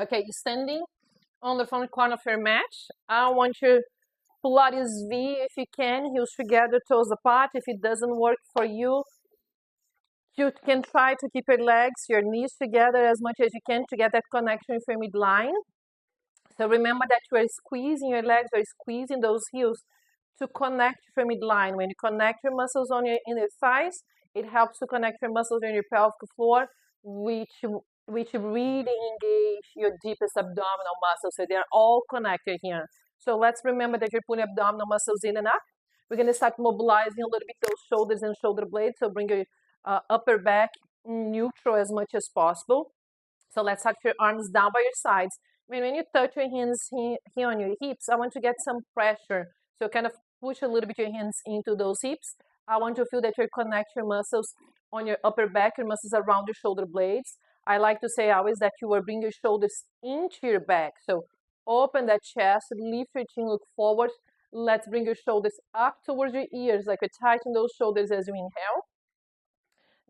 Okay, standing on the front corner of your mat. I want you Pilates V if you can, heels together, toes apart. If it doesn't work for you, you can try to keep your legs, your knees together as much as you can to get that connection with your midline. So remember that you are squeezing your legs, or squeezing those heels to connect your midline. When you connect your muscles on your inner thighs, it helps to connect your muscles on your pelvic floor, which really engage your deepest abdominal muscles. So they're all connected here. So let's remember that you're pulling abdominal muscles in and up. We're going to start mobilizing a little bit those shoulders and shoulder blades. So bring your upper back neutral as much as possible. So let's have your arms down by your sides. When you touch your hands here on your hips, I want to get some pressure. So kind of push a little bit your hands into those hips. I want to feel that you connect your muscles on your upper back, your muscles around your shoulder blades. I like to say always that you will bring your shoulders into your back. So open that chest, lift your chin, look forward. Let's bring your shoulders up towards your ears, like you tighten those shoulders as you inhale.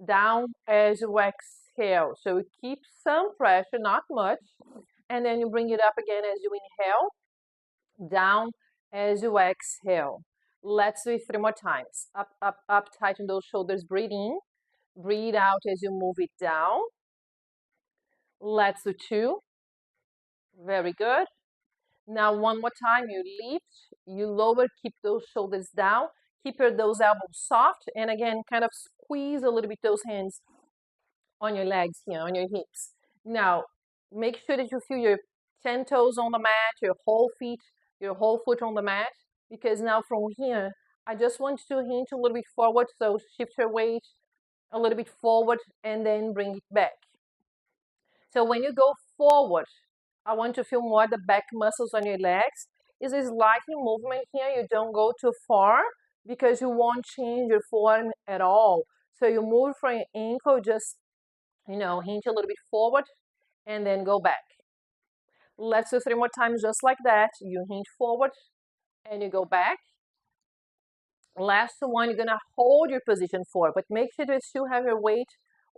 Down as you exhale. So you keep some pressure, not much. And then you bring it up again as you inhale. Down as you exhale. Let's do it 3 more times. Up, up, up, tighten those shoulders, breathe in. Breathe out as you move it down. Let's do 2. Very good. Now 1 more time, you lift, you lower, keep those shoulders down. Keep those elbows soft, and again, kind of squeeze a little bit those hands on your legs here, on your hips. Now, make sure that you feel your 10 toes on the mat, your whole foot on the mat, because now from here, I just want you to hinge a little bit forward, so shift your weight a little bit forward and then bring it back. So when you go forward, I want to feel more the back muscles on your legs. It's a slight movement here, you don't go too far, because you won't change your form at all. So you move from your ankle, just, hinge a little bit forward and then go back. Let's do 3 more times just like that. You hinge forward and you go back. Last one, you're going to hold your position forward, but make sure you still have your weight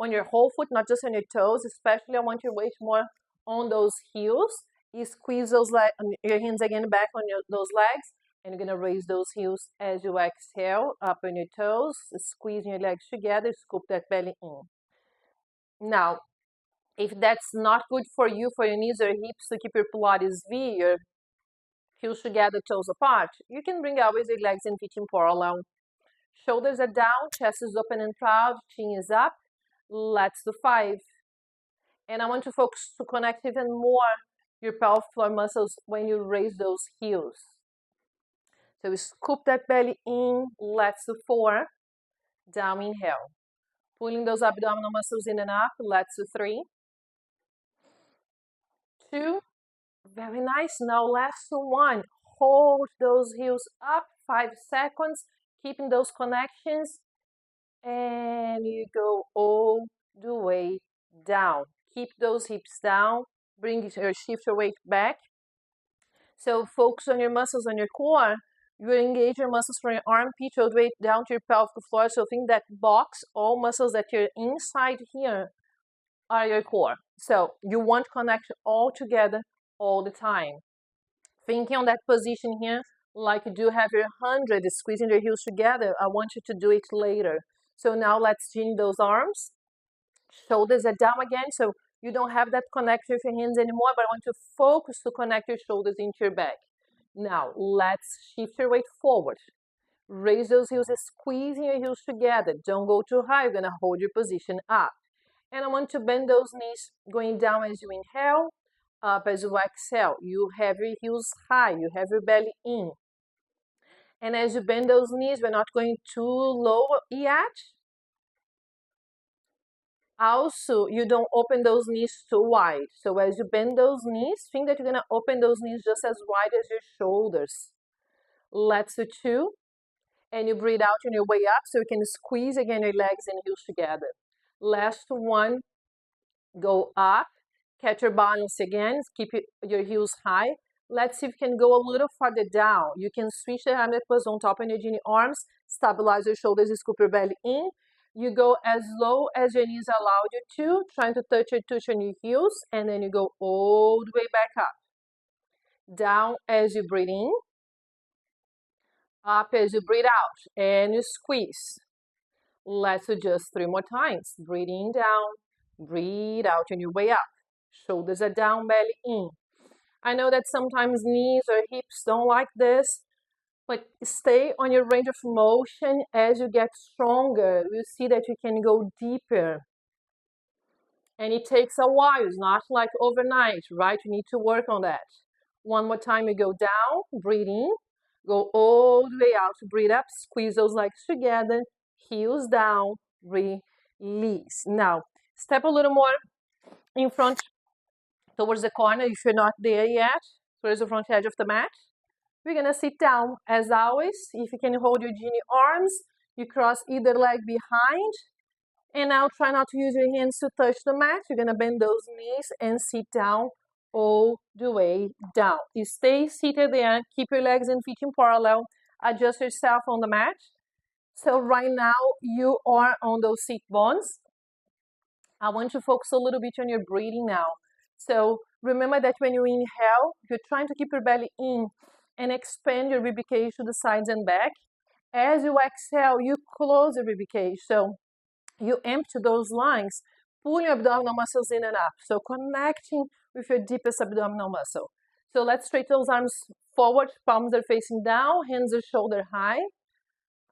on your whole foot, not just on your toes. Especially, I want your weight more on those heels. You squeeze your hands again back on those legs. And you're going to raise those heels as you exhale, up on your toes, squeezing your legs together, scoop that belly in. Now, if that's not good for you, for your knees or hips, to keep your Pilates V, your heels together, toes apart, you can bring always your legs and feet in parallel. Shoulders are down, chest is open and proud, chin is up. Let's do 5. And I want to focus to connect even more your pelvic floor muscles when you raise those heels. So scoop that belly in. Let's do 4. Down, inhale. Pulling those abdominal muscles in and up. Let's do 3. 2. Very nice. Now last 1. Hold those heels up. 5 seconds. Keeping those connections. And you go all the way down. Keep those hips down. Shift your weight back. So focus on your muscles on your core. You engage your muscles from your armpit all the way down to your pelvic floor. So think that box, all muscles that are inside here are your core. So you want to connect all together all the time. Thinking on that position here, like you do have your 100, squeezing your heels together. I want you to do it later. So now let's chin those arms. Shoulders are down again. So you don't have that connection with your hands anymore, but I want to focus to connect your shoulders into your back. Now, let's shift your weight forward. Raise those heels, squeezing your heels together. Don't go too high. You're going to hold your position up. And I want to bend those knees going down as you inhale, up as you exhale. You have your heels high. You have your belly in. And as you bend those knees, we're not going too low yet. Also, you don't open those knees too wide. So as you bend those knees, think that you're going to open those knees just as wide as your shoulders. Let's do 2. And you breathe out on your way up, so you can squeeze again your legs and heels together. Last 1. Go up. Catch your balance again. Keep your heels high. Let's see if you can go a little farther down. You can switch the hand that was on top of your arms. Stabilize your shoulders, scoop your belly in. You go as low as your knees allow you to, trying to touch on your heels, and then you go all the way back up. Down as you breathe in, up as you breathe out, and you squeeze. Let's do just 3 more times. Breathing down, breathe out on your way up. Shoulders are down, belly in. I know that sometimes knees or hips don't like this, but stay on your range of motion. As you get stronger, you see that you can go deeper. And it takes a while, it's not like overnight, right? You need to work on that. One more time, you go down, breathe in, go all the way out, breathe up, squeeze those legs together, heels down, release. Now, step a little more in front towards the corner if you're not there yet, towards the front edge of the mat. We're gonna sit down as always. If you can hold your genie arms, you cross either leg behind, and now try not to use your hands to touch the mat. You're gonna bend those knees and sit down all the way down. You stay seated there, keep your legs and feet in parallel, adjust yourself on the mat. So right now you are on those sit bones. I want to focus a little bit on your breathing now. So remember that when you inhale, you're trying to keep your belly in and expand your ribcage to the sides and back. As you exhale, you close the ribcage. So you empty those lines, pull your abdominal muscles in and up. So connecting with your deepest abdominal muscle. So let's straighten those arms forward, palms are facing down, hands are shoulder high.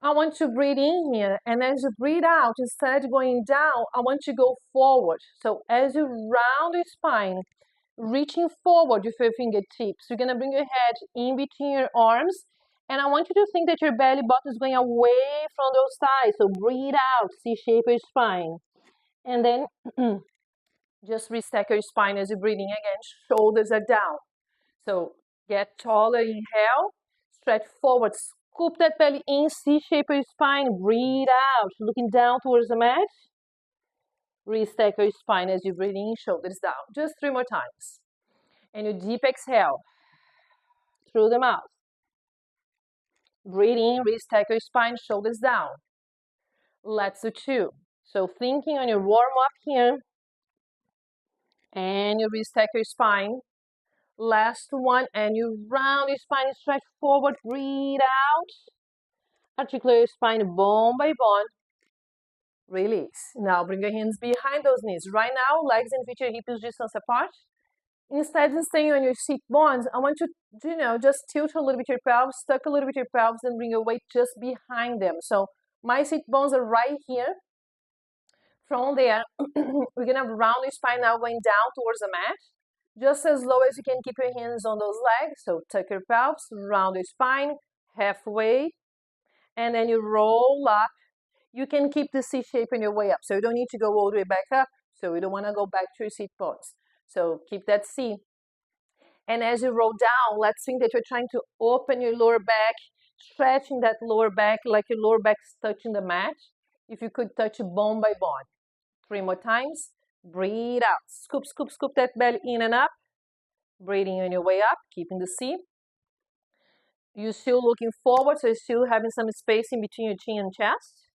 I want to breathe in here, and as you breathe out, instead of going down, I want you to go forward. So as you round your spine, reaching forward with your fingertips, you're gonna bring your head in between your arms, and I want you to think that your belly button is going away from those thighs. So breathe out, C-shape your spine. And then just restack your spine as you're breathing again. Shoulders are down. So get taller, inhale, stretch forward, scoop that belly in, C-shape your spine, breathe out, looking down towards the mat. Restack your spine as you're breathing in, shoulders down. Just 3 more times. And you deep exhale through the mouth. Breathe in, restack your spine, shoulders down. Let's do 2. So thinking on your warm up here. And you restack your spine. Last one, and you round your spine, stretch forward, breathe out. Articulate your spine bone by bone. Release. Now bring your hands behind those knees. Right now, legs and feet are hips distance apart. Instead of staying on your sit bones, I want you to, just tilt a little bit your pelvis, tuck a little bit your pelvis, and bring your weight just behind them. So my sit bones are right here. From there, we're gonna round your spine now, going down towards the mat. Just as low as you can, keep your hands on those legs. So tuck your pelvis, round your spine, halfway, and then you roll up. You can keep the C shape on your way up. So you don't need to go all the way back up. So you don't want to go back to your sit bones. So keep that C. And as you roll down, let's think that you're trying to open your lower back, stretching that lower back like your lower back's touching the mat. If you could touch bone by bone. 3 more times. Breathe out. Scoop, scoop, scoop that belly in and up. Breathing on your way up, keeping the C. You're still looking forward, so you're still having some space in between your chin and chest.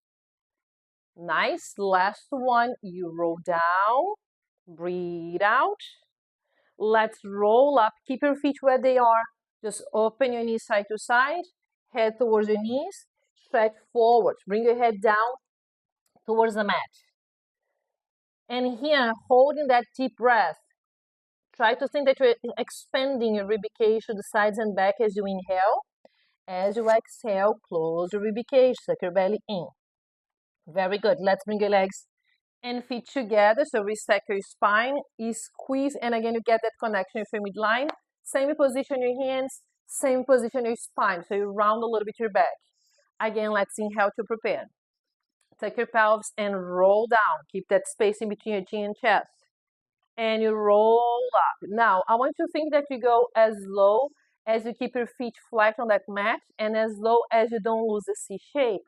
Nice. Last one. You roll down. Breathe out. Let's roll up. Keep your feet where they are. Just open your knees side to side. Head towards your knees. Stretch forward. Bring your head down towards the mat. And here, holding that deep breath, try to think that you're expanding your ribcage to the sides and back as you inhale. As you exhale, close your ribcage, suck your belly in. Very good. Let's bring your legs and feet together. So restack your spine, you squeeze, and again, you get that connection with your midline. Same position your hands, same position your spine. So you round a little bit your back. Again, let's inhale to prepare. Tuck your pelvis and roll down. Keep that space in between your chin and chest. And you roll up. Now, I want you to think that you go as low as you keep your feet flat on that mat and as low as you don't lose the C shape.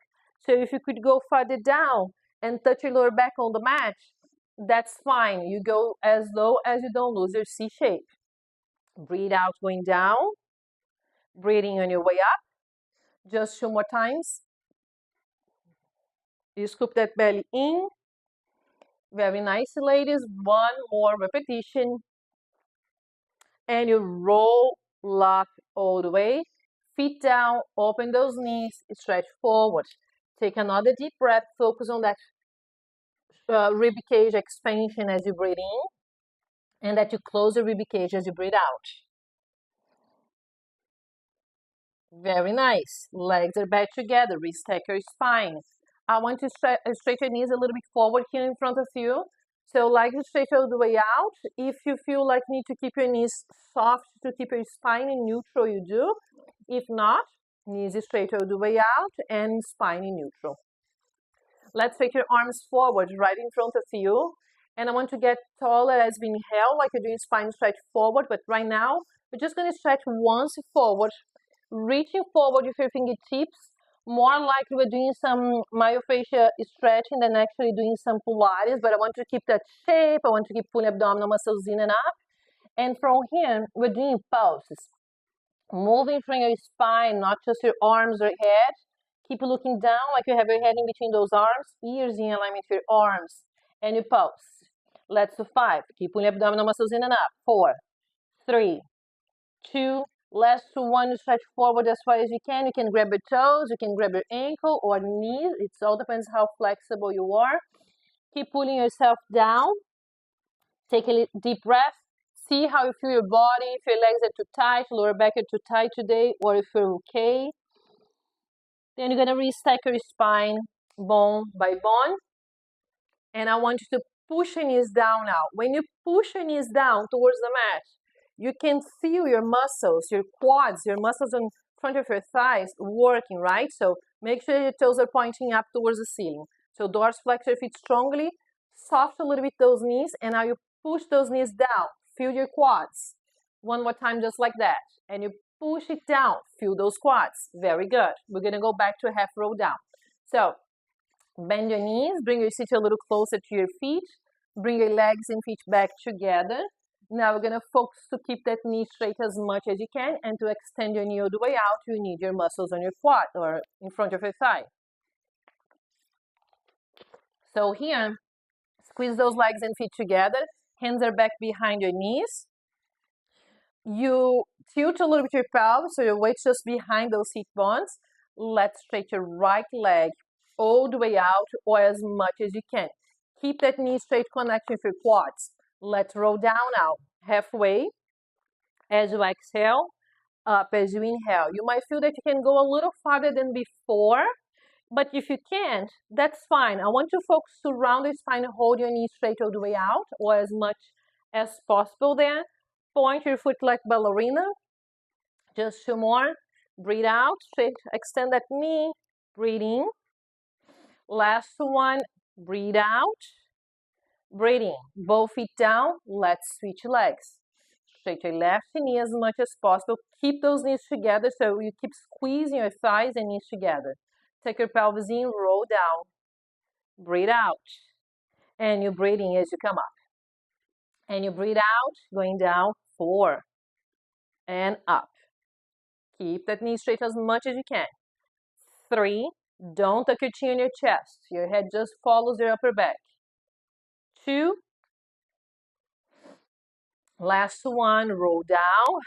So if you could go further down and touch your lower back on the mat, that's fine. You go as low as you don't lose your C shape. Breathe out, going down. Breathing on your way up. Just 2 more times. You scoop that belly in. Very nice, ladies. One more repetition. And you roll, lock all the way. Feet down, open those knees, stretch forward. Take another deep breath. Focus on that rib cage expansion as you breathe in, and that you close the rib cage as you breathe out. Very nice. Legs are back together. Restack your spine. I want to straighten your knees a little bit forward here in front of you. So legs straight all the way out. If you feel like you need to keep your knees soft to keep your spine in neutral, you do. If not, knees straight all the way out and spine in neutral. Let's take your arms forward right in front of you. And I want to get taller as being held, like you're doing spine stretch forward. But right now, we're just going to stretch once forward, reaching forward with your fingertips. More likely we're doing some myofascial stretching than actually doing some Pilates. But I want to keep that shape. I want to keep pulling abdominal muscles in and up. And from here, we're doing pulses. Moving from your spine, not just your arms or head. Keep looking down like you have your head in between those arms, ears in alignment with your arms, and you pulse. Let's do 5. Keep pulling abdominal muscles in and up. 4, 3, 2, last 1. Stretch forward as far as you can. You can grab your toes, you can grab your ankle or knees. It all depends how flexible you are. Keep pulling yourself down. Take a deep breath. See how you feel your body. If your legs are too tight, lower back are too tight today, or if you're okay. Then you're going to restack your spine bone by bone. And I want you to push your knees down now. When you push your knees down towards the mat, you can feel your muscles, your quads, your muscles in front of your thighs working, right? So make sure your toes are pointing up towards the ceiling. So dorsiflex your feet strongly, soft a little bit those knees, and now you push those knees down. Feel your quads. One more time just like that. And you push it down. Feel those quads. Very good. We're going to go back to a half roll down. So bend your knees. Bring your seat a little closer to your feet. Bring your legs and feet back together. Now we're going to focus to keep that knee straight as much as you can. And to extend your knee all the way out, you need your muscles on your quad or in front of your thigh. So here, squeeze those legs and feet together. Hands are back behind your knees. You tilt a little bit your pelvis, so your weight's just behind those hip bones. Let's straighten your right leg all the way out or as much as you can. Keep that knee straight connection with your quads. Let's roll down now, halfway. As you exhale, up as you inhale. You might feel that you can go a little farther than before, but if you can't, that's fine. I want you to focus to round your spine and hold your knee straight all the way out or as much as possible there. Point your foot like ballerina. Just 2 more. Breathe out, straight, extend that knee. Breathe in. Last 1. Breathe out. Breathe in. Both feet down. Let's switch legs. Straighten your left knee as much as possible. Keep those knees together so you keep squeezing your thighs and knees together. Take your pelvis in, roll down. Breathe out. And you breathe in as you come up. And you breathe out, going down. 4. And up. Keep that knee straight as much as you can. 3. Don't tuck your chin in your chest. Your head just follows your upper back. 2. Last 1. Roll down.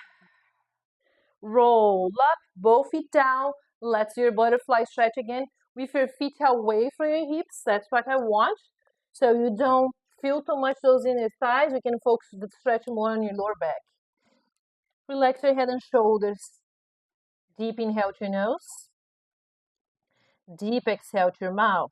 Roll up. Both feet down. Let's do your butterfly stretch again. With your feet away from your hips. That's what I want. So you don't feel too much those inner thighs. You can focus the stretch more on your lower back. Relax your head and shoulders. Deep inhale to your nose. Deep exhale to your mouth.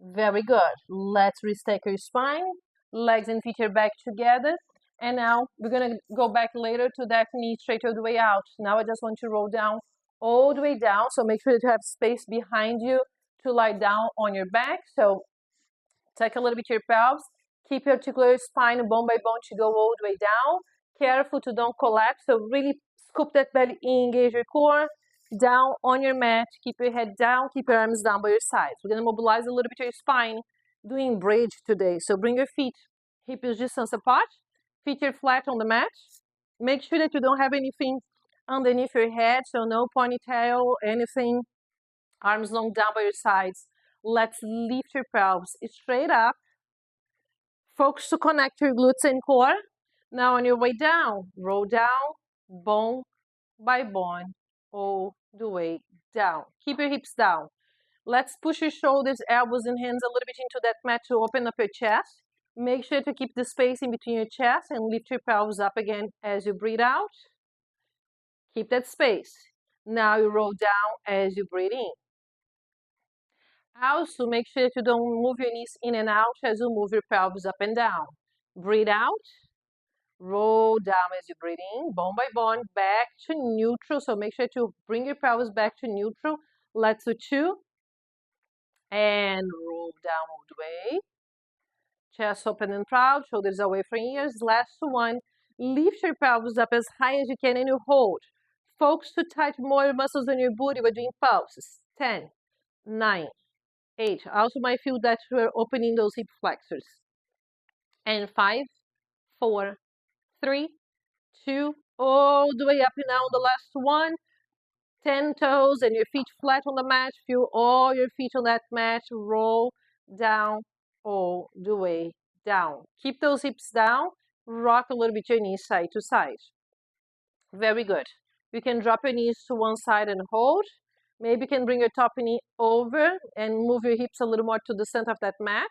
Very good. Let's restack your spine. Legs and feet are back together. And now we're going to go back later to that knee straight all the way out. Now I just want to roll down all the way down. So make sure that you have space behind you to lie down on your back. So take a little bit your pelvis. Keep your articular spine bone by bone to go all the way down. Careful to don't collapse. So really scoop that belly in, engage your core. Down on your mat. Keep your head down. Keep your arms down by your sides. We're going to mobilize a little bit your spine. Doing bridge today. So bring your feet hip distance apart. Feet are flat on the mat. Make sure that you don't have anything underneath your head. So no ponytail, anything. Arms long down by your sides. Let's lift your pelvis straight up. Focus to connect your glutes and core. Now on your way down, roll down, bone by bone, all the way down. Keep your hips down. Let's push your shoulders, elbows, and hands a little bit into that mat to open up your chest. Make sure to keep the space in between your chest and lift your pelvis up again as you breathe out. Keep that space. Now you roll down as you breathe in. Also, make sure you don't move your knees in and out as you move your pelvis up and down. Breathe out. Roll down as you breathe in, bone by bone, back to neutral. So make sure to bring your pelvis back to neutral. Let's do 2. And roll down all the way. Chest open and proud, shoulders away from ears. Last 1. Lift your pelvis up as high as you can and you hold. Focus to tighten more muscles in your booty by doing pulses. 10, 9, 8. Also might feel that you're opening those hip flexors. And 5, 4, 3, 2, all the way up and down. The last 1. 10 toes and your feet flat on the mat. Feel all your feet on that mat. Roll down all the way down. Keep those hips down. Rock a little bit your knees side to side. Very good. You can drop your knees to one side and hold. Maybe you can bring your top knee over and move your hips a little more to the center of that mat.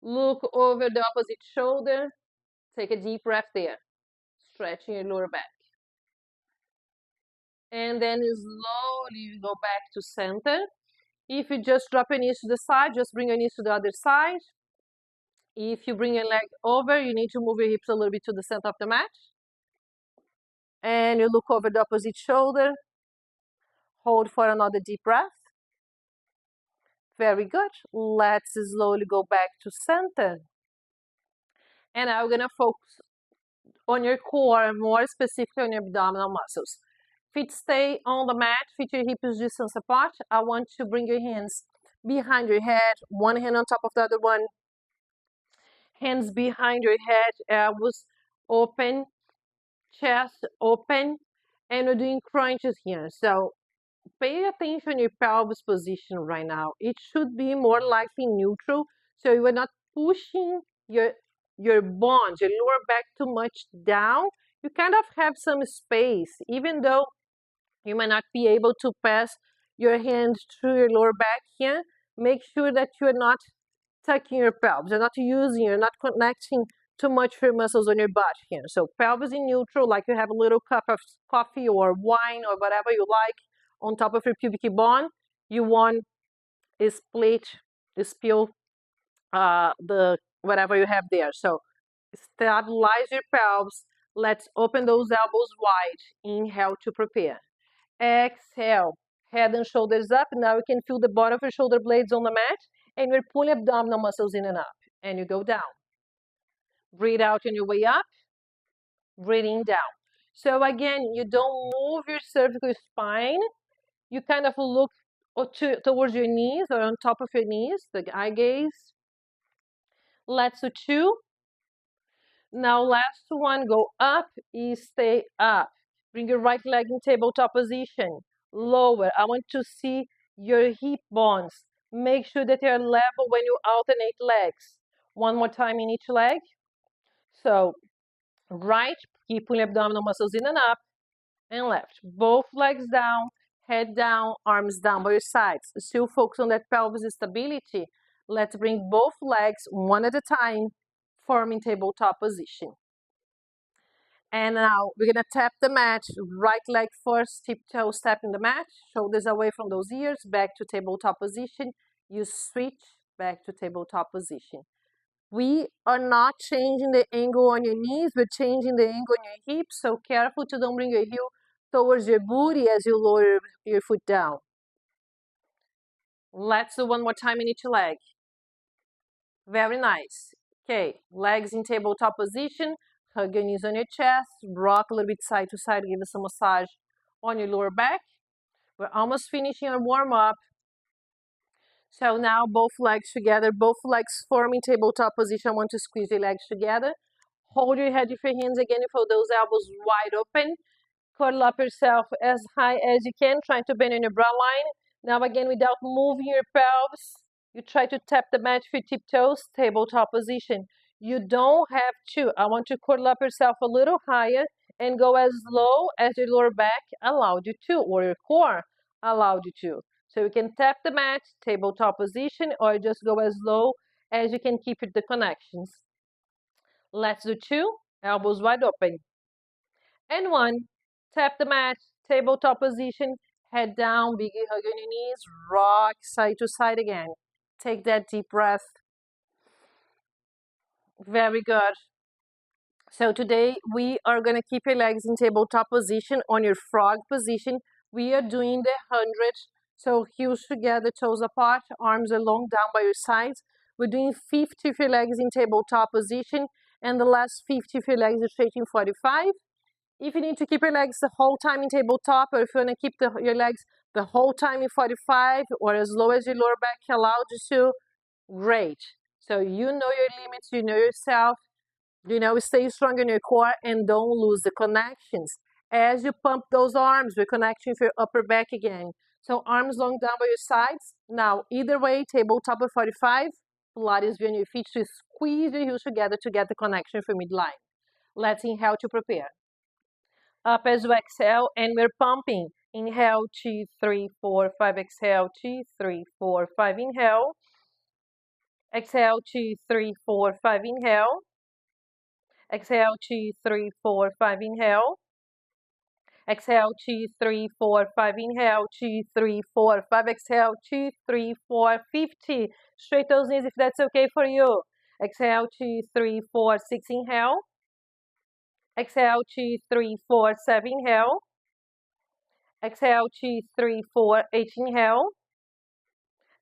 Look over the opposite shoulder. Take a deep breath there. Stretching your lower back. And then slowly go back to center. If you just drop your knees to the side, just bring your knees to the other side. If you bring your leg over, you need to move your hips a little bit to the center of the mat. And you look over the opposite shoulder. Hold for another deep breath. Very good. Let's slowly go back to center. And now we're going to focus on your core, more specifically on your abdominal muscles. Feet stay on the mat, feet your hips distance apart. I want to bring your hands behind your head, one hand on top of the other one. Hands behind your head, elbows open, chest open, and we're doing crunches here. So pay attention to your pelvis position right now. It should be more likely neutral, so you are not pushing your bones, your lower back too much down. You kind of have some space, even though you might not be able to pass your hand through your lower back here. Make sure that you're not tucking your pelvis. You're not connecting too much for your muscles on your butt here. So pelvis in neutral, like you have a little cup of coffee or wine or whatever you like on top of your pubic bone. You want to spill the whatever you have there. So stabilize your pelvis. Let's open those elbows wide. Inhale to prepare. Exhale, head and shoulders up. Now you can feel the bottom of your shoulder blades on the mat, and you're pulling abdominal muscles in and up. And you go down. Breathe out on your way up. Breathing down. So again, you don't move your cervical spine. You kind of look towards your knees or on top of your knees, the eye gaze. Let's do 2. Now last 1, go up, stay up. Bring your right leg in tabletop position. Lower. I want to see your hip bones. Make sure that they're level when you alternate legs. One more time in each leg. So right, keep pulling abdominal muscles in and up, and left. Both legs down, head down, arms down by your sides. Still focus on that pelvis stability. Let's bring both legs one at a time, forming tabletop position. And now we're going to tap the mat, right leg first, tiptoe step in the mat, shoulders away from those ears, back to tabletop position. You switch back to tabletop position. We are not changing the angle on your knees, we're changing the angle on your hips, so careful to don't bring your heel towards your booty as you lower your foot down. Let's do one more time in each leg. Very nice. Okay, legs in tabletop position. Hug your knees on your chest, rock a little bit side to side, give us a massage on your lower back. We're almost finishing our warm-up. So now both legs together, both legs forming tabletop position. I want to squeeze your legs together. Hold your head with your hands again, fold those elbows wide open. Curl up yourself as high as you can, trying to bend in your brow line. Now again, without moving your pelvis, you try to tap the mat with your tiptoes, tabletop position. You don't have to. I want to curl up yourself a little higher and go as low as your lower back allowed you to, or your core allowed you to. So you can tap the mat, tabletop position, or just go as low as you can keep the connections. Let's do 2, elbows wide open. And 1, tap the mat, tabletop position, head down, big hug on your knees, rock side to side again. Take that deep breath. Very good. So today we are going to keep your legs in tabletop position on your frog position. We are doing the 100. So heels together, toes apart, arms are long down by your sides. We're doing 50 of your legs in tabletop position, and the last 50 of your legs are straight in 45. If you need to keep your legs the whole time in tabletop, or if you want to keep your legs the whole time in 45, or as low as your lower back allows you to, great. So you know your limits, you know yourself, stay strong in your core and don't lose the connections. As you pump those arms, we're connecting with your upper back again. So arms long down by your sides. Now, either way, tabletop of 45, Pilates on your feet to squeeze your heels together to get the connection for midline. Let's inhale to prepare. Up as you exhale, and we're pumping. Inhale, 2, 3, 4, 5. Exhale, 2, 3, 4, 5. Inhale. Exhale, 2, 3, 4, 5. Inhale. Exhale, 2, 3, 4, 5. Inhale. Exhale, 2, 3, 4, 5. Inhale, 2, 3, 4, 5. Exhale, 2, 3, 4, 50. Straight those knees if that's okay for you. Exhale, 2, 3, 4, 6. Inhale. Exhale, 2, 3, 4, 7. Inhale. Exhale, 2, 3, 4, 8. Inhale.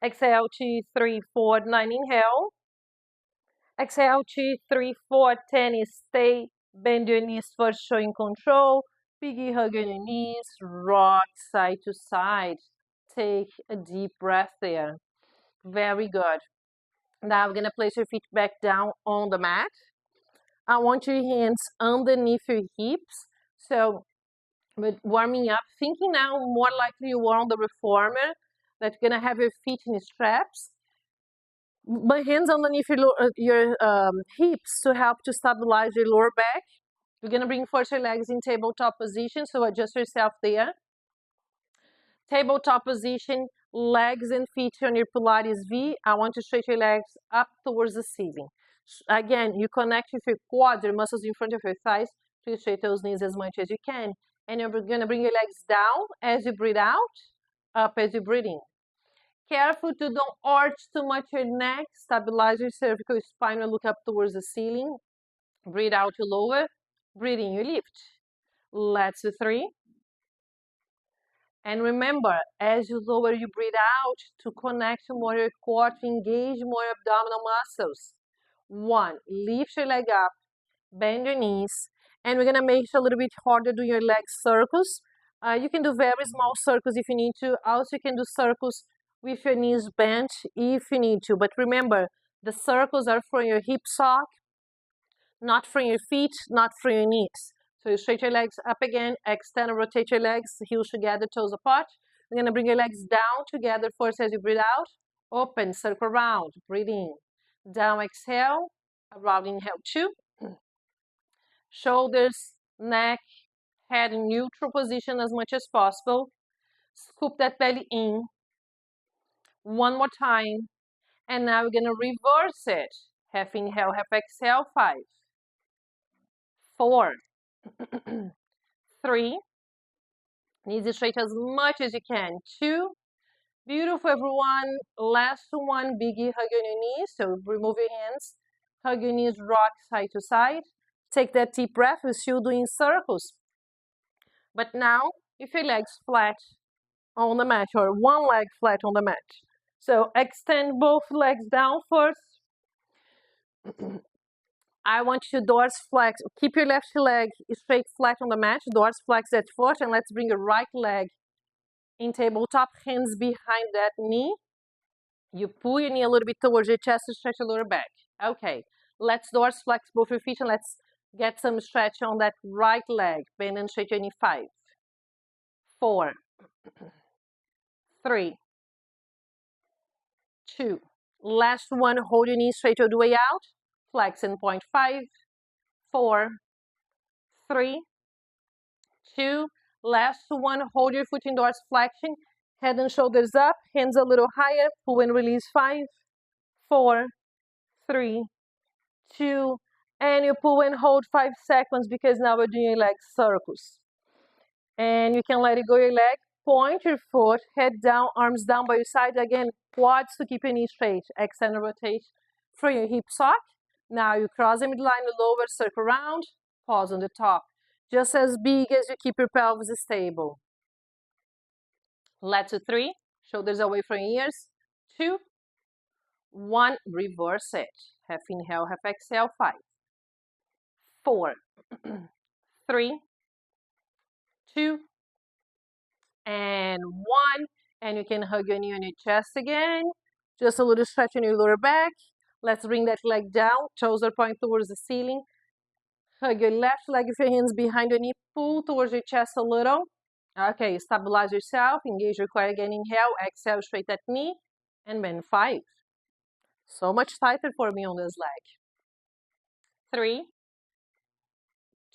Exhale, 2, 3, 4, 9. Inhale. Exhale, 2, 3, 4, 10. Stay. Bend your knees first, showing control. Biggie hug on your knees. Rock side to side. Take a deep breath there. Very good. Now we're going to place your feet back down on the mat. I want your hands underneath your hips. So with warming up, thinking now more likely you are on the reformer, that you're going to have your feet in straps. My hands underneath your hips to help to stabilize your lower back. You're going to bring first your legs in tabletop position, so adjust yourself there. Tabletop position, legs and feet on your Pilates V. I want to straighten your legs up towards the ceiling. Again, you connect with your quads, your muscles in front of your thighs, to straighten those knees as much as you can. And you're going to bring your legs down as you breathe out, up as you breathe in. Careful to don't arch too much your neck. Stabilize your cervical spine and look up towards the ceiling. Breathe out, you lower. Breathe in, you lift. Let's do 3. And remember, as you lower, you breathe out to connect more your core, to engage more abdominal muscles. 1, lift your leg up, bend your knees, and we're gonna make it a little bit harder doing your leg circles. You can do very small circles if you need to. Also, you can do circles with your knees bent if you need to. But remember, the circles are from your hip sock, not from your feet, not from your knees. So you straighten your legs up again, extend and rotate your legs, heels together, toes apart. You're gonna bring your legs down together first as you breathe out. Open, circle around, breathe in. Down, exhale, around, inhale, 2. Shoulders, neck, head in neutral position as much as possible. Scoop that belly in. 1 more time. And now we're gonna reverse it. Half inhale, half exhale, 5, 4, 3, knees straight as much as you can, 2, beautiful everyone, last one, biggie hug on your knees, so remove your hands, hug your knees, rock side to side, take that deep breath, we're still doing circles, but now, if your legs flat on the mat, or one leg flat on the mat, so extend both legs down first, I want you to doors flex. Keep your left leg straight flat on the mat. Doors flex that foot, and let's bring your right leg in tabletop. Hands behind that knee. You pull your knee a little bit towards your chest to stretch your lower back. Okay, let's doors flex both your feet, and let's get some stretch on that right leg. Bend and straight your knee. 5, 4, 3, 2. Last one, hold your knees straight all the way out. Flex in point 5, 4, 3, 2. Last one, hold your foot indoors flexion. Head and shoulders up, hands a little higher. Pull and release 5, 4, 3, 2. And you pull and hold 5 seconds because now we're doing leg circles. And you can let it go your leg. Point your foot, head down, arms down by your side. Again, quads to keep your knees straight. Extend and rotate for your hip sock. Now you cross the midline, lower, circle around, pause on the top. Just as big as you keep your pelvis stable. Let's do 3. Shoulders away from your ears. 2, 1. Reverse it. Half inhale, half exhale. 5, 4, 3, 2, and 1. And you can hug your knee on your chest again. Just a little stretch on your lower back. Let's bring that leg down. Toes are pointing towards the ceiling. Hug your left leg with your hands behind your knee. Pull towards your chest a little. Okay, stabilize yourself. Engage your core again. Inhale. Exhale, straight that knee. And bend 5. So much tighter for me on this leg. 3,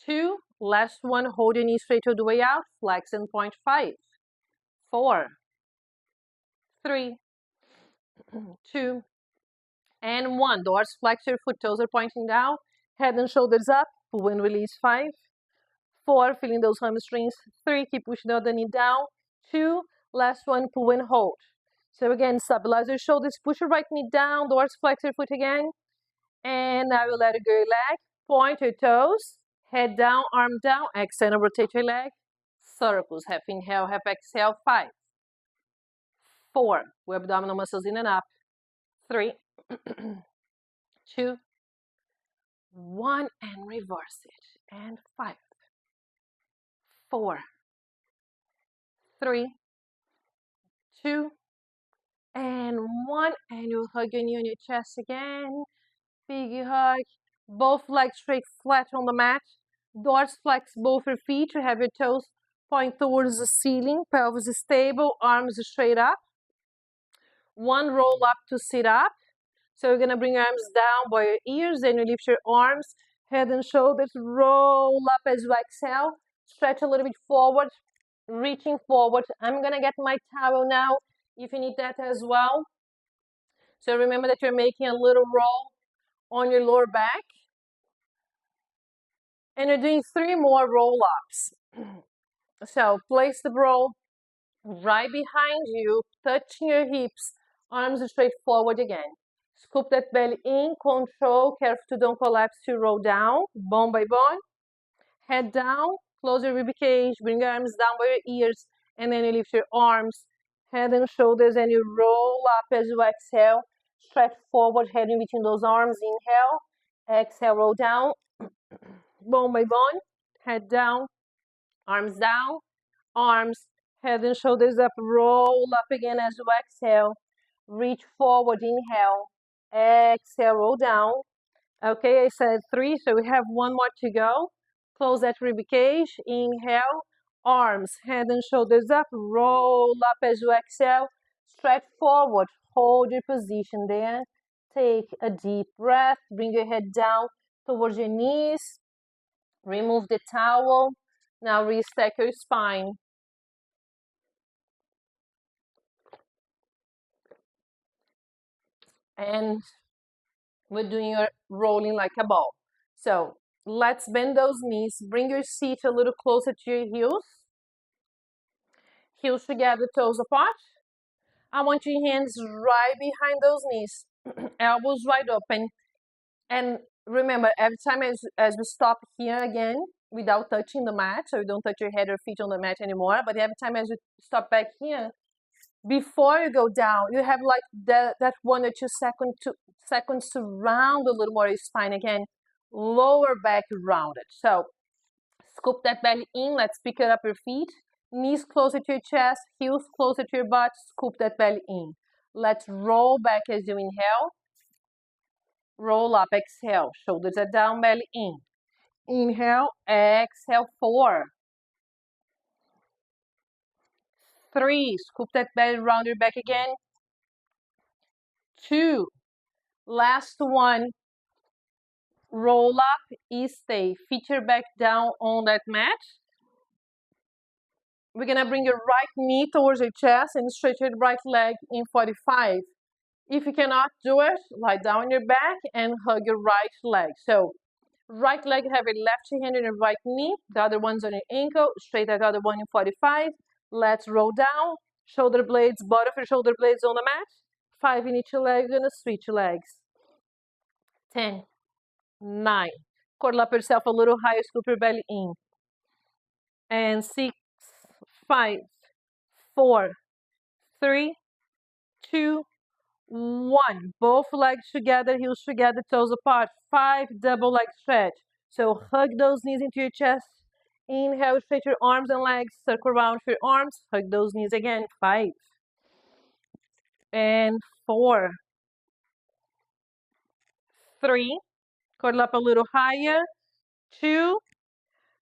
2. Last one. Hold your knee straight all the way out. Flex in point 5, 4, 3, 2, and 1. Doors flex your foot, toes are pointing down. Head and shoulders up. Pull and release 5, 4. Feeling those hamstrings. 3. Keep pushing the other knee down. 2. Last one. Pull and hold. So again, stabilize your shoulders. Push your right knee down. Doors flex your foot again. And now you let it go your leg. Point your toes. Head down, arm down. Extend and rotate your leg. Circles. Half inhale, half exhale. 5, 4. With abdominal muscles in and up. 3, 2, 1. And reverse it. And 5, 4, 3, 2, and 1. And you hug your knee on your chest again. Big hug. Both legs straight flat on the mat. Doors flex both your feet. You have your toes point towards the ceiling. Pelvis is stable. Arms straight up. 1. Roll up to sit up. So you're going to bring your arms down by your ears. Then you lift your arms. Head and shoulders. Roll up as you exhale. Stretch a little bit forward. Reaching forward. I'm going to get my towel now if you need that as well. So remember that you're making a little roll on your lower back. And you're doing 3 more roll-ups. So place the roll right behind you, touching your hips, arms straight forward again. Scoop that belly in, control, careful to don't collapse to roll down, bone by bone. Head down, close your rib cage, bring your arms down by your ears, and then you lift your arms, head and shoulders, and you roll up as you exhale. Stretch forward, head in between those arms, inhale, exhale, roll down, bone by bone, head down, arms down, arms, head and shoulders up, roll up again as you exhale. Reach forward, inhale, exhale, roll down. Okay, I said 3, so we have 1 more to go. Close that rib cage, inhale, arms, head and shoulders up, roll up as you exhale. Stretch forward, hold your position there. Take a deep breath, bring your head down towards your knees. Remove the towel. Now restack your spine. And we're doing your rolling like a ball. So let's bend those knees. Bring your seat a little closer to your heels. Heels together, toes apart. I want your hands right behind those knees. Elbows wide open. And remember, every time as we stop here again, without touching the mat, so you don't touch your head or feet on the mat anymore, but every time as you stop back here, before you go down, you have like that 1 or 2 seconds to round a little more your spine again. Lower back rounded. So scoop that belly in. Let's pick it up your feet. Knees closer to your chest, heels closer to your butt. Scoop that belly in. Let's roll back as you inhale. Roll up, exhale. Shoulders are down, belly in. Inhale, exhale, 4, 3. Scoop that belly, round your back again. 2. Last one. Roll up, stay. Feet are back down on that mat. We're gonna bring your right knee towards your chest and stretch your right leg in 45. If you cannot do it, lie down on your back and hug your right leg. So right leg, have your left hand on your right knee, the other one's on your ankle, straight that other one in 45. Let's roll down, shoulder blades, bottom of your shoulder blades on the mat. 5 in each leg, you're gonna switch legs. 10, 9. Curl up yourself a little higher, scoop your belly in. And 6, 5, 4, 3, 2, 1. Both legs together, heels together, toes apart. 5, double leg stretch. So hug those knees into your chest. Inhale, stretch your arms and legs. Circle around for your arms. Hug those knees again. 5. And 4. 3. Curl up a little higher. 2.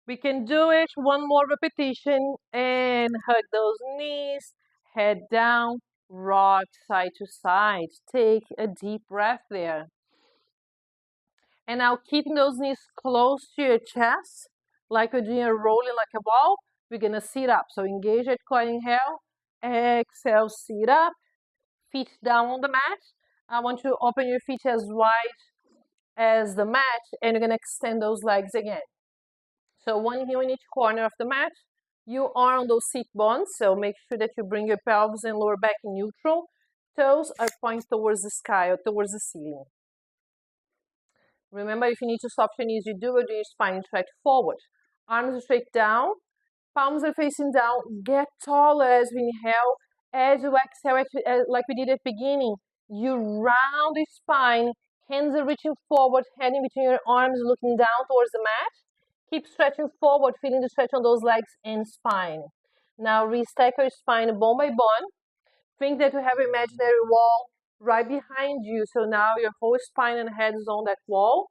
We can do it. One more repetition. And hug those knees. Head down. Rock side to side. Take a deep breath there. And now keeping those knees close to your chest, like we're doing a rolling like a ball, we're gonna sit up. So engage that core, inhale, exhale, sit up, feet down on the mat. I want you to open your feet as wide as the mat, and you're gonna extend those legs again. So one heel in each corner of the mat. You are on those seat bones, so make sure that you bring your pelvis and lower back in neutral. Toes are pointing towards the sky or towards the ceiling. Remember, if you need to soften your knees, you do it. Do your spine straight forward. Arms are straight down. Palms are facing down. Get taller as we inhale. As you exhale, like we did at the beginning, you round the spine. Hands are reaching forward, head in between your arms, looking down towards the mat. Keep stretching forward, feeling the stretch on those legs and spine. Now restack your spine bone by bone. Think that you have an imaginary wall right behind you. So now your whole spine and head is on that wall.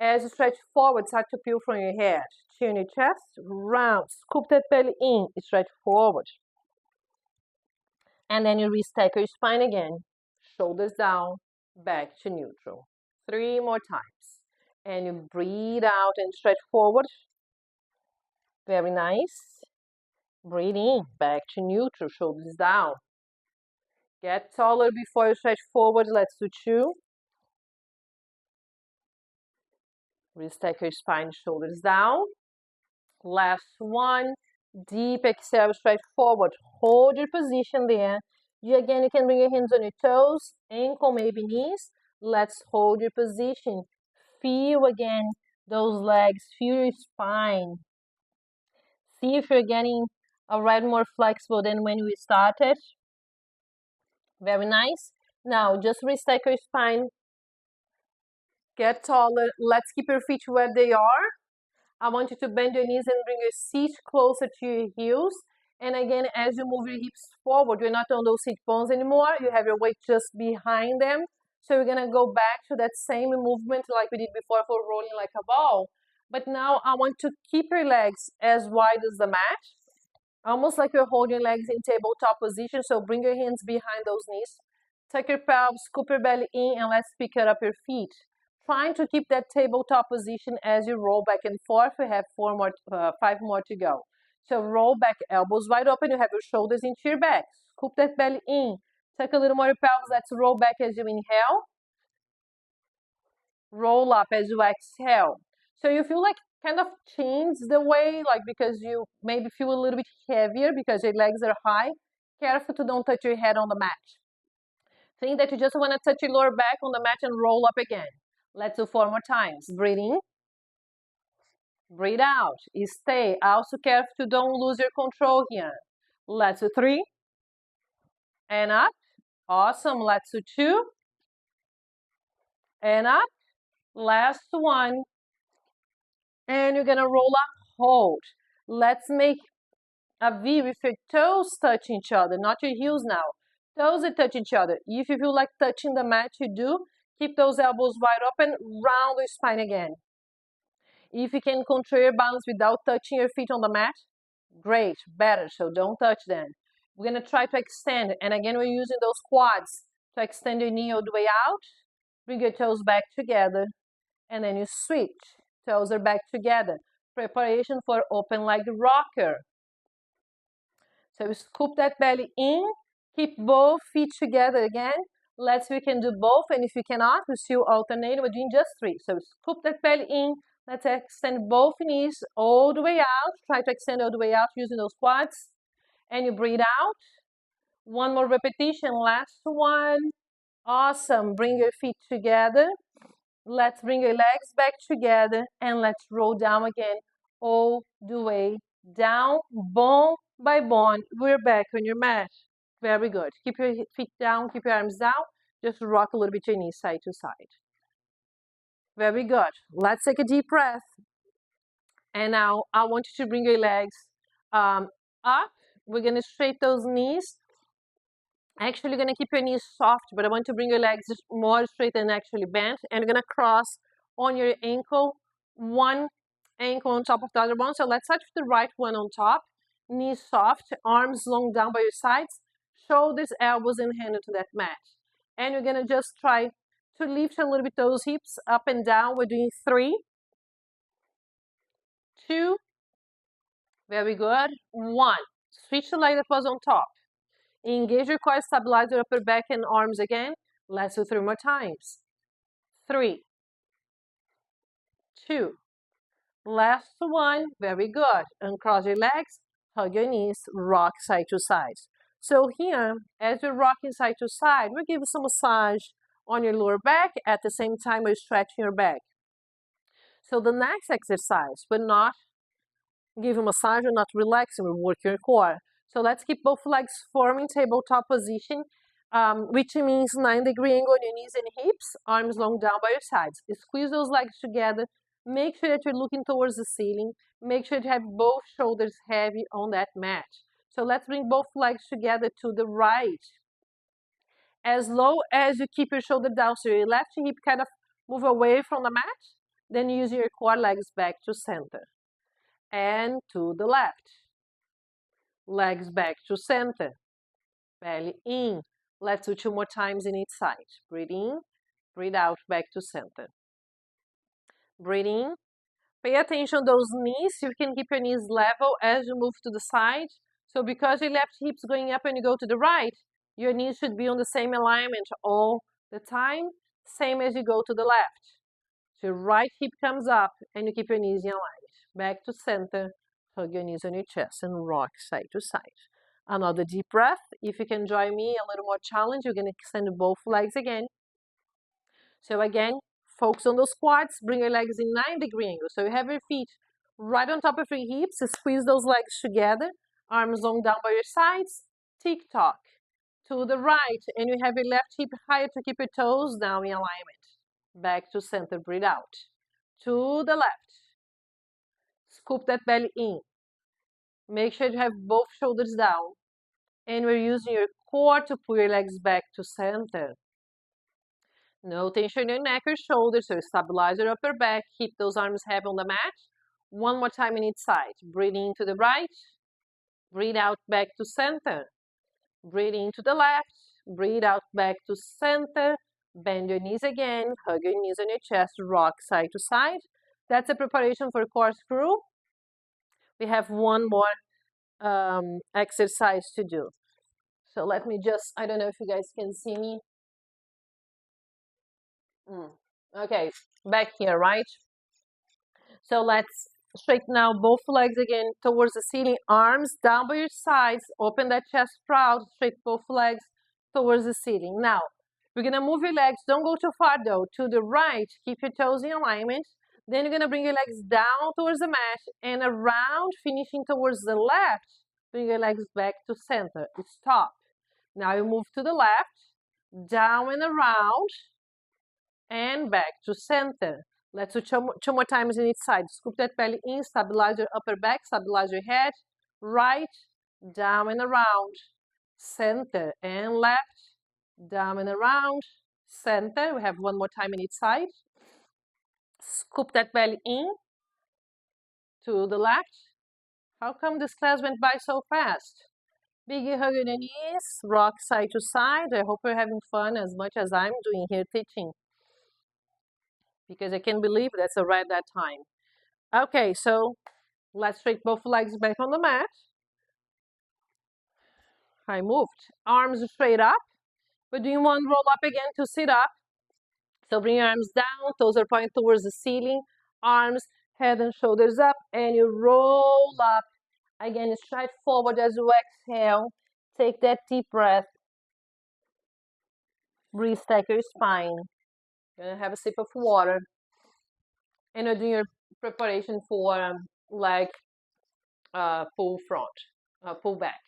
As you stretch forward, start to peel from your head. Chin your chest, round, scoop that belly in, stretch forward. And then you restack your spine again. Shoulders down, back to neutral. 3 more times. And you breathe out and stretch forward. Very nice. Breathe in, back to neutral, shoulders down. Get taller before you stretch forward. Let's do 2. Restack your spine, shoulders down. Last one. Deep exhale, stretch forward. Hold your position there. Again, you can bring your hands on your toes, ankle, maybe knees. Let's hold your position. Feel again those legs. Feel your spine. See if you're getting already more flexible than when we started. Very nice. Now, just restack your spine. Get taller. Let's keep your feet where they are. I want you to bend your knees and bring your seat closer to your heels. And again, as you move your hips forward, you're not on those seat bones anymore. You have your weight just behind them. So you're gonna go back to that same movement like we did before for rolling like a ball. But now I want to keep your legs as wide as the mat. Almost like you're holding legs in tabletop position. So bring your hands behind those knees. Tuck your pelvis, scoop your belly in, and let's pick up your feet. Trying to keep that tabletop position as you roll back and forth. We have 5 more to go. So roll back, elbows wide open. You have your shoulders into your back. Scoop that belly in. Tuck a little more your pelvis. Let's roll back as you inhale. Roll up as you exhale. So you feel like kind of change the way, like because you maybe feel a little bit heavier because your legs are high. Careful to don't touch your head on the mat. Think that you just want to touch your lower back on the mat and roll up again. Let's do 4 more times. Breathe in. Breathe out. Stay. Also careful to don't lose your control here. Let's do 3. And up. Awesome. Let's do 2. And up. Last one. And you're going to roll up. Hold. Let's make a V with your toes touching each other, not your heels now. Toes that touch each other. If you feel like touching the mat, you do. Keep those elbows wide open. Round your spine again. If you can control your balance without touching your feet on the mat, great, better. So don't touch them. We're going to try to extend. And again, we're using those quads. to extend your knee all the way out. Bring your toes back together. And then you switch. Toes are back together. Preparation for open leg rocker. So you scoop that belly in. Keep both feet together again. Let's see if we can do both. And if you cannot, we still alternate. We're doing just 3. So scoop that belly in. Let's extend both knees all the way out. Try to extend all the way out using those quads. And you breathe out. One more repetition. Last one. Awesome. Bring your feet together. Let's bring your legs back together. And let's roll down again all the way down. Bone by bone. We're back on your mat. Very good. Keep your feet down. Keep your arms down. Just rock a little bit your knees side to side. Very good. Let's take a deep breath. And now I want you to bring your legs up. We're going to straighten those knees. Actually, you're going to keep your knees soft, but I want to bring your legs more straight and actually bent. And you're going to cross on your ankle, one ankle on top of the other one. So let's start with the right one on top. Knees soft, arms long down by your sides, shoulders, elbows, and hand into that mat. And you're going to just try to lift a little bit those hips up and down. We're doing 3, 2, very good, 1. Switch the leg that was on top. Engage your core, stabilize your upper back and arms again. Let's do 3 more times. 3, 2, last one, very good. Uncross your legs, hug your knees, rock side to side. So here, as you're rocking side to side, we're giving some massage on your lower back. At the same time, we're stretching your back. So the next exercise, we're not giving massage, we're not relaxing, we're working your core. So let's keep both legs forming tabletop position, which means 90-degree angle on your knees and hips, arms long down by your sides. Squeeze those legs together. Make sure that you're looking towards the ceiling. Make sure to have both shoulders heavy on that mat. So let's bring both legs together to the right. As low as you keep your shoulder down, so your left hip kind of move away from the mat. Then use your core, legs back to center. And to the left. Legs back to center. Belly in. Let's do 2 more times in each side. Breathe in, breathe out, back to center. Breathe in. Pay attention to those knees. You can keep your knees level as you move to the side. So because your left hip's going up and you go to the right, your knees should be on the same alignment all the time, same as you go to the left. So your right hip comes up and you keep your knees in alignment. Back to center, hug your knees on your chest and rock side to side. Another deep breath. If you can join me, a little more challenge, you're going to extend both legs again. So again, focus on those quads, bring your legs in 90-degree angle. So you have your feet right on top of your hips, squeeze those legs together, arms long down by your sides, tick-tock. To the right, and you have your left hip higher to keep your toes down in alignment. Back to center, breathe out. To the left. Scoop that belly in. Make sure you have both shoulders down. And we're using your core to pull your legs back to center. No tension in your neck or shoulders, so stabilize your upper back. Keep those arms heavy on the mat. 1 more time in each side. Breathe in to the right. Breathe out back to center. Breathe in to the left. Breathe out back to center. Bend your knees again. Hug your knees on your chest. Rock side to side. That's a preparation for corkscrew. We have 1 more exercise to do. So let me just, I don't know if you guys can see me. Okay, back here, right? So let's straighten out both legs again towards the ceiling. Arms down by your sides. Open that chest proud. Straighten both legs towards the ceiling. Now, we're going to move your legs. Don't go too far though. To the right. Keep your toes in alignment. Then you're going to bring your legs down towards the mat and around, finishing towards the left. Bring your legs back to center. Stop. Now you move to the left, down and around, and back to center. Let's do 2 more times in each side. Scoop that belly in, stabilize your upper back, stabilize your head. Right, down and around, center and left, down and around, center. We have 1 more time in each side. Scoop that belly in, to the left. How come this class went by so fast? Big hug on your knees, rock side to side. I hope you're having fun as much as I'm doing here teaching, because I can't believe that's already that time. Okay, so let's straighten both legs back on the mat. I moved. Arms straight up. We're doing one roll up again to sit up. So bring your arms down, toes are pointing towards the ceiling. Arms, head and shoulders up, and you roll up. Again, straight forward as you exhale. Take that deep breath. Restack your spine. You're gonna have a sip of water. And you're doing your preparation for leg pull front, pull back.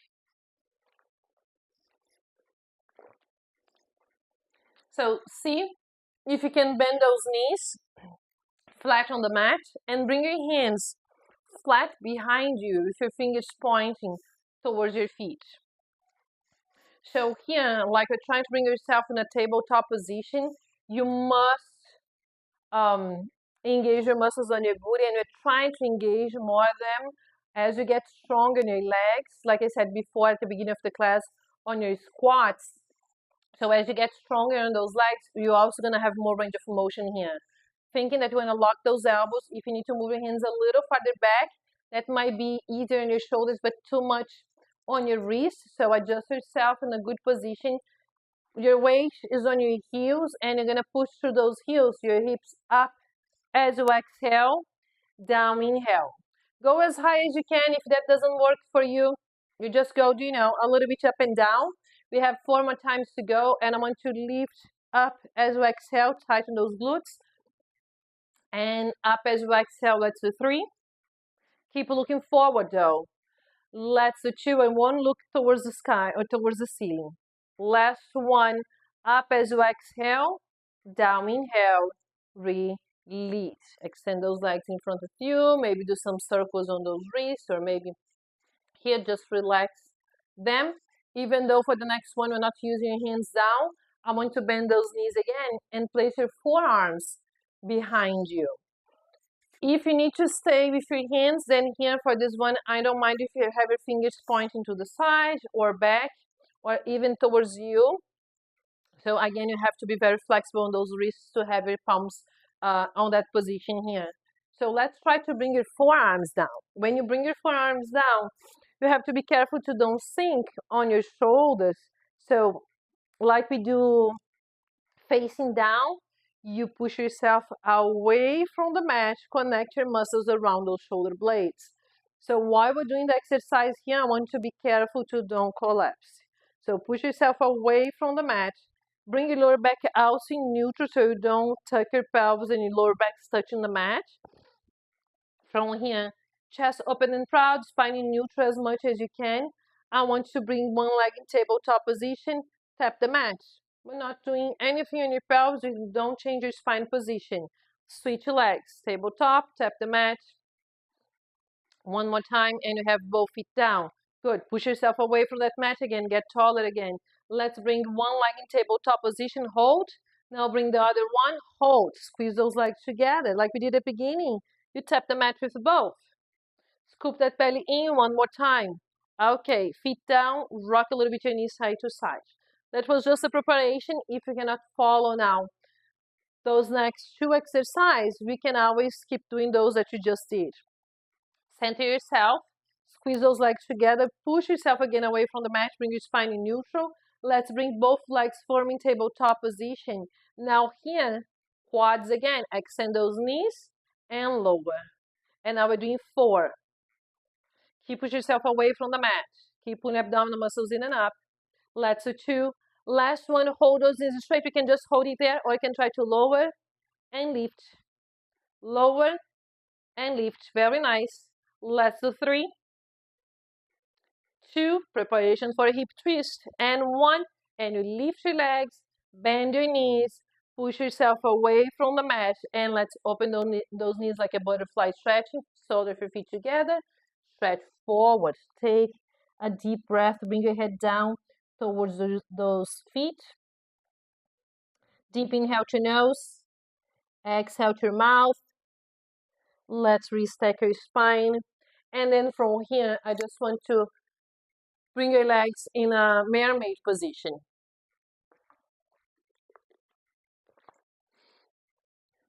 So see if you can bend those knees flat on the mat and bring your hands flat behind you with your fingers pointing towards your feet. So here, like you're trying to bring yourself in a tabletop position, you must engage your muscles on your booty, and you're trying to engage more of them as you get stronger in your legs. Like I said before at the beginning of the class, on your squats. So as you get stronger on those legs, you're also going to have more range of motion here. Thinking that you want to lock those elbows, if you need to move your hands a little farther back, that might be easier on your shoulders, but too much on your wrists. So adjust yourself in a good position. Your weight is on your heels, and you're going to push through those heels, your hips up as you exhale, down, inhale. Go as high as you can. If that doesn't work for you, you just go, a little bit up and down. We have 4 more times to go, and I want to lift up as you exhale, tighten those glutes, and up as you exhale. Let's do 3. Keep looking forward though. Let's do 2 and 1. Look towards the sky or towards the ceiling. Last one. Up as you exhale, down, inhale, release. Extend those legs in front of you. Maybe do some circles on those wrists, or maybe here just relax them. Even though for the next one we're not using your hands down, I want to bend those knees again and place your forearms behind you. If you need to stay with your hands, then here for this one, I don't mind if you have your fingers pointing to the side or back or even towards you. So again, you have to be very flexible on those wrists to have your palms on that position here. So let's try to bring your forearms down. When you bring your forearms down, you have to be careful to don't sink on your shoulders. So like we do facing down, you push yourself away from the mat, connect your muscles around those shoulder blades. So while we're doing the exercise here, I want you to be careful to don't collapse. So push yourself away from the mat. Bring your lower back out in neutral so you don't tuck your pelvis and your lower back's touching the mat. From here, chest open and proud, spine in neutral as much as you can. I want you to bring one leg in tabletop position, tap the mat. We're not doing anything on your pelvis, you don't change your spine position. Switch your legs, tabletop, tap the mat. One more time, and you have both feet down. Good, push yourself away from that mat again, get taller again. Let's bring one leg in tabletop position, hold. Now bring the other one, hold. Squeeze those legs together like we did at the beginning. You tap the mat with both. Scoop that belly in one more time. Okay, feet down, rock a little bit your knees side to side. That was just a preparation. If you cannot follow now those next 2 exercises, we can always keep doing those that you just did. Center yourself, squeeze those legs together, push yourself again away from the mat, bring your spine in neutral. Let's bring both legs forming tabletop position. Now here, quads again, extend those knees and lower. And now we're doing 4. Keep push yourself away from the mat. Keep pulling abdominal muscles in and up. Let's do 2. Last one, hold those knees straight. You can just hold it there, or you can try to lower and lift. Lower and lift. Very nice. Let's do 3. 2, preparation for a hip twist, and 1, and you lift your legs, bend your knees, push yourself away from the mat, and let's open those knees like a butterfly stretching, shoulder of your feet together, stretch forward, take a deep breath, bring your head down towards those feet, deep inhale to your nose, exhale to your mouth. Let's restack your spine, and then from here, I just want to Bring your legs in a mermaid position.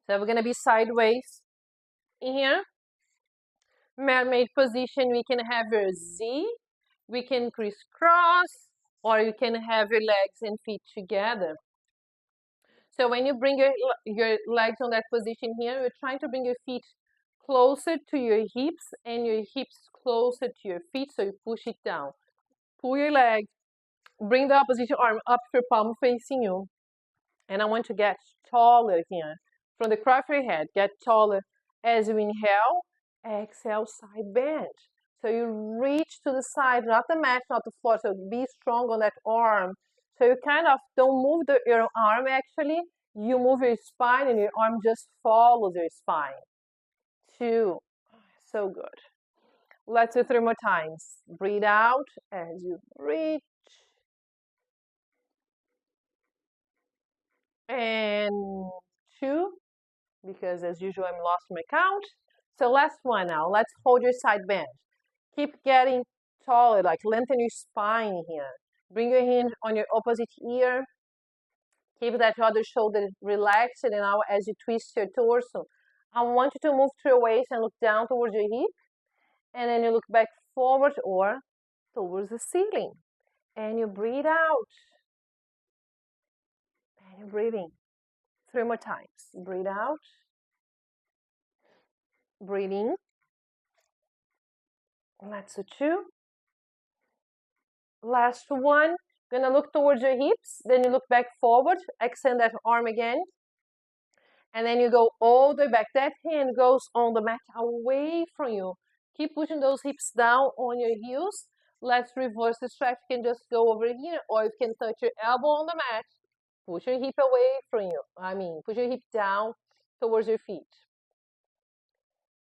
So we're gonna be sideways here. Mermaid position, we can have your Z, we can crisscross, or you can have your legs and feet together. So when you bring your legs on that position here, you're trying to bring your feet closer to your hips and your hips closer to your feet, so you push it down. Pull your leg, bring the opposite arm up for palm facing you. And I want to get taller here. From the crown of your head, get taller. As you inhale, exhale, side bend. So you reach to the side, not the mat, not the floor. So be strong on that arm. So you kind of don't move your arm actually. You move your spine and your arm just follows your spine. 2. So good. Let's do 3 more times. Breathe out as you reach. And 2. Because as usual, I'm lost my count. So last one now. Let's hold your side bend. Keep getting taller, like lengthen your spine here. Bring your hand on your opposite ear. Keep that other shoulder relaxed, and now as you twist your torso, I want you to move to your waist and look down towards your hip. And then you look back forward or towards the ceiling. And you breathe out. And you're breathing. 3 more times. Breathe out. Breathe in. Let's do 2. Last one. Gonna look towards your hips. Then you look back forward. Extend that arm again. And then you go all the way back. That hand goes on the mat away from you. Keep pushing those hips down on your heels. Let's reverse the stretch. You can just go over here, or you can touch your elbow on the mat. Push your hip away from you. Push your hip down towards your feet.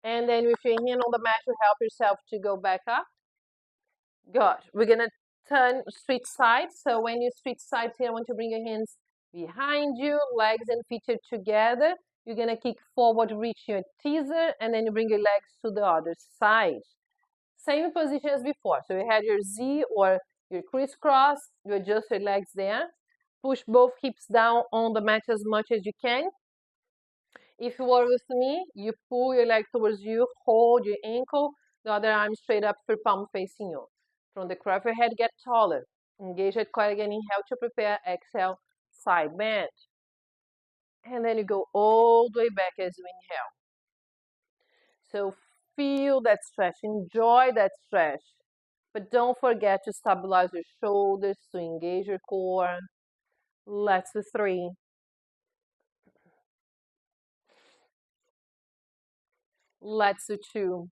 And then with your hand on the mat, you help yourself to go back up. Good. We're gonna turn switch sides. So when you switch sides here, I want you to bring your hands behind you, legs and feet are together. You're gonna kick forward, reach your teaser, and then you bring your legs to the other side. Same position as before. So you had your Z or your crisscross. You adjust your legs there. Push both hips down on the mat as much as you can. If you are with me, you pull your leg towards you, hold your ankle, the other arm straight up for palm facing you. From the crown of your head, get taller. Engage that core again, inhale to prepare, exhale, side bend. And then you go all the way back as you inhale. So feel that stretch, enjoy that stretch. But don't forget to stabilize your shoulders, to engage your core. Let's do 3. Let's do 2.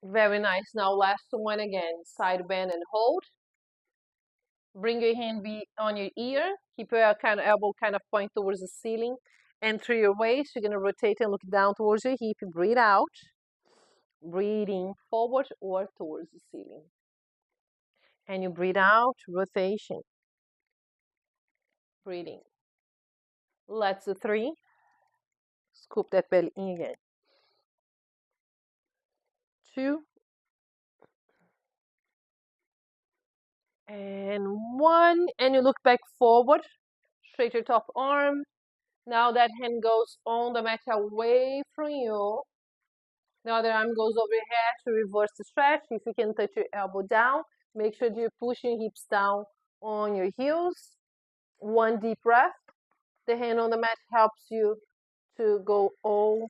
Very nice. Now last one again. Side bend and hold. Bring your hand on your ear. Keep your elbow kind of point towards the ceiling. And through your waist, you're going to rotate and look down towards your hip. Breathe out. Breathing forward or towards the ceiling. And you breathe out, rotation. Breathing. Let's do 3. Scoop that belly in again. 2. And 1. And you look back forward. Straight your top arm. Now that hand goes on the mat away from you. The other arm goes over your head to reverse the stretch. If you can touch your elbow down, make sure you're pushing hips down on your heels. 1 deep breath. The hand on the mat helps you to go all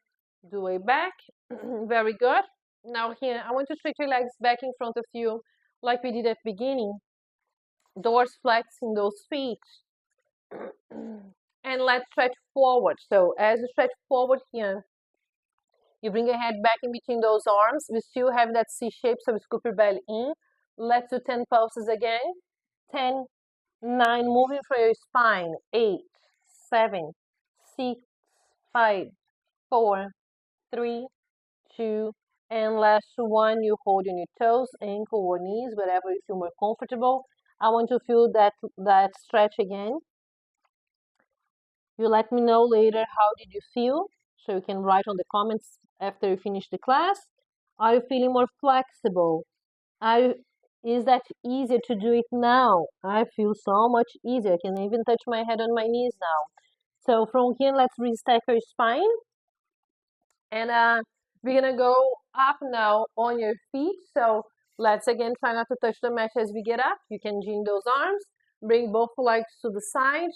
the way back. Very good. Now here, I want to stretch your legs back in front of you like we did at the beginning. Doors flexing those feet. And let's stretch forward. So as you stretch forward here, you bring your head back in between those arms. We still have that C shape, so we scoop your belly in. Let's do 10 pulses again. 10, 9, moving for your spine. 8, 7, 6, 5, 4, 3, 2, and last one. You hold on your toes, ankle or knees, wherever you feel more comfortable. I want to feel that stretch again. You let me know later how did you feel, so you can write on the comments after you finish the class. Are you feeling more flexible? Is that easier to do it now? I feel so much easier. I can even touch my head on my knees now. So from here, let's restack our spine. And we're gonna go up now on your feet. So let's again try not to touch the mat as we get up. You can join those arms. Bring both legs to the side.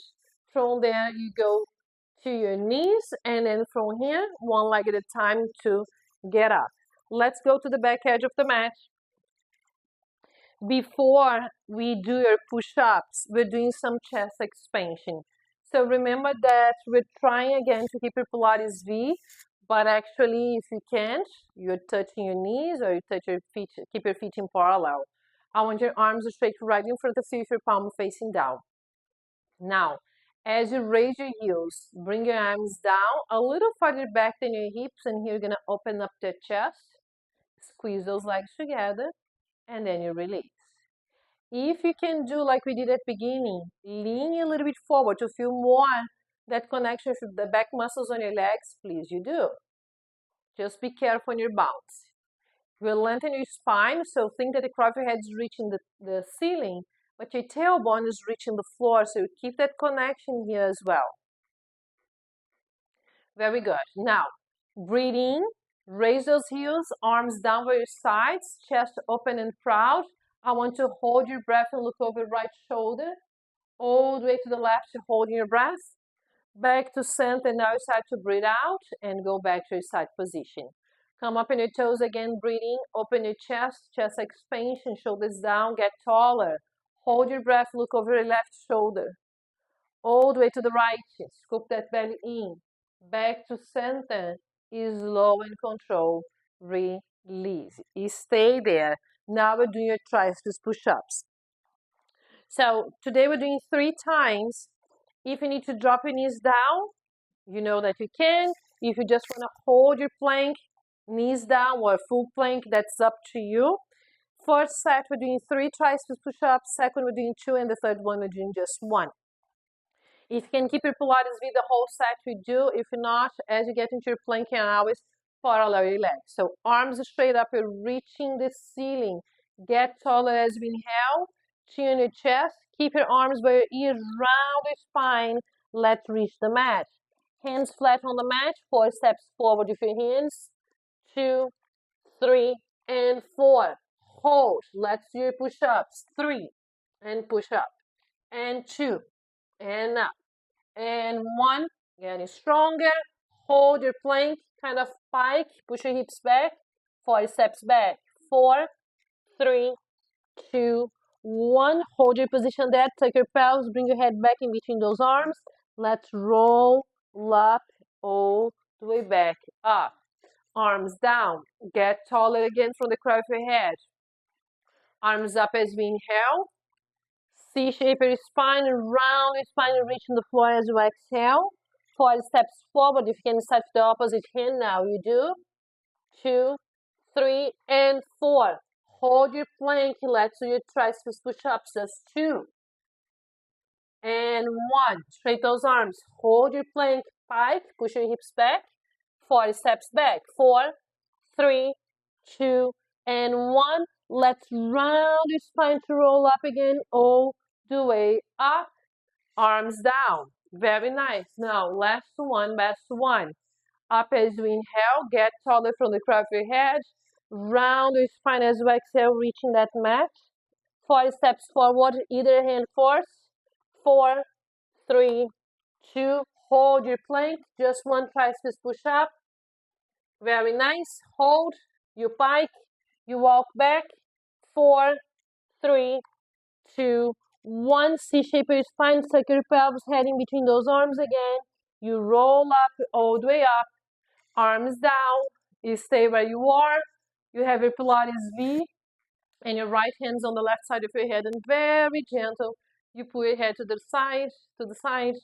From there, you go to your knees. And then from here, one leg at a time to get up. Let's go to the back edge of the mat. Before we do your push-ups, we're doing some chest expansion. So remember that we're trying again to keep your Pilates V, but actually if you can't, you're touching your knees or you touch your feet, keep your feet in parallel. I want your arms straight right in front of you with your palm facing down. Now, as you raise your heels, bring your arms down a little farther back than your hips, and here you're gonna open up the chest, squeeze those legs together, and then you release. If you can do like we did at the beginning, lean a little bit forward to feel more that connection with the back muscles on your legs, please you do. Just be careful on your bounce. We'll lengthen your spine, so think that the crown of your head is reaching the ceiling, but your tailbone is reaching the floor, so you keep that connection here as well. Very good. Now, breathe in, raise those heels, arms down by your sides, chest open and proud. I want to hold your breath and look over right shoulder, all the way to the left, holding your breath. Back to center, now you start to breathe out and go back to your side position. Come up on your toes again, breathing, open your chest, chest expansion, shoulders down, get taller. Hold your breath, look over your left shoulder. All the way to the right, scoop that belly in. Back to center, slow and control, release. Stay there. Now we're doing your triceps push-ups. So today we're doing 3 times. If you need to drop your knees down, you know that you can. If you just want to hold your plank, knees down or full plank, that's up to you. First set, we're doing 3 triceps push-ups. Second, we're doing 2. And the third one, we're doing just 1. If you can keep your Pilates V the whole set, we do. If not, as you get into your plank, you can always parallel your legs. So arms straight up, you're reaching the ceiling. Get taller as we inhale. Chin on your chest. Keep your arms by your ears, round your spine. Let's reach the mat. Hands flat on the mat. 4 steps forward with your hands. 2, 3, and 4. Hold. Let's do your push-ups. 3, and push up. And 2, and up. And 1, getting stronger. Hold your plank, kind of pike. Push your hips back. 4 steps back. 4, 3, 2, 1. Hold your position there. Take your pelvis. Bring your head back in between those arms. Let's roll up all the way back up. Arms down. Get taller again from the crown of your head. Arms up as we inhale. C-shape your spine, round your spine and reaching the floor as you exhale. 4 steps forward. If you can start with the opposite hand now, you do. 2, 3, and 4. Hold your plank. Let's do your triceps push-ups. That's 2. And 1. Straight those arms. Hold your plank. Pike. Push your hips back. 4 steps back. 4, 3, 2, and 1. Let's round your spine to roll up again. All the way up. Arms down. Very nice. Now, last one, best one. Up as we inhale. Get taller from the crown of your head. Round your spine as you exhale, reaching that mat. 4 steps forward, either hand first. 4, 3, 2. Hold your plank. Just 1 triceps push up. Very nice. Hold. You pike. You walk back. 4, 3, 2, 1. C-shape your spine. Tuck your pelvis, head in between those arms again. You roll up all the way up. Arms down. You stay where you are. You have your Pilates V. And your right hand's on the left side of your head. And very gentle, you pull your head to the side, to the side.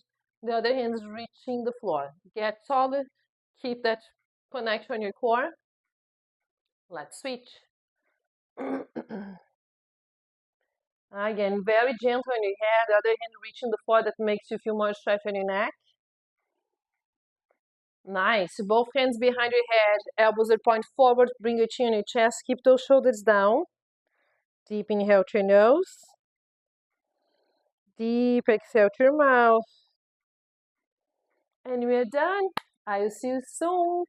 The other hand is reaching the floor. Get taller. Keep that connection on your core. Let's switch. Again, very gentle on your head. The other hand reaching the floor. That makes you feel more stretch on your neck. Nice. Both hands behind your head. Elbows are point forward. Bring your chin on your chest. Keep those shoulders down. Deep inhale through your nose. Deep exhale through your mouth. And we're done. I will see you soon.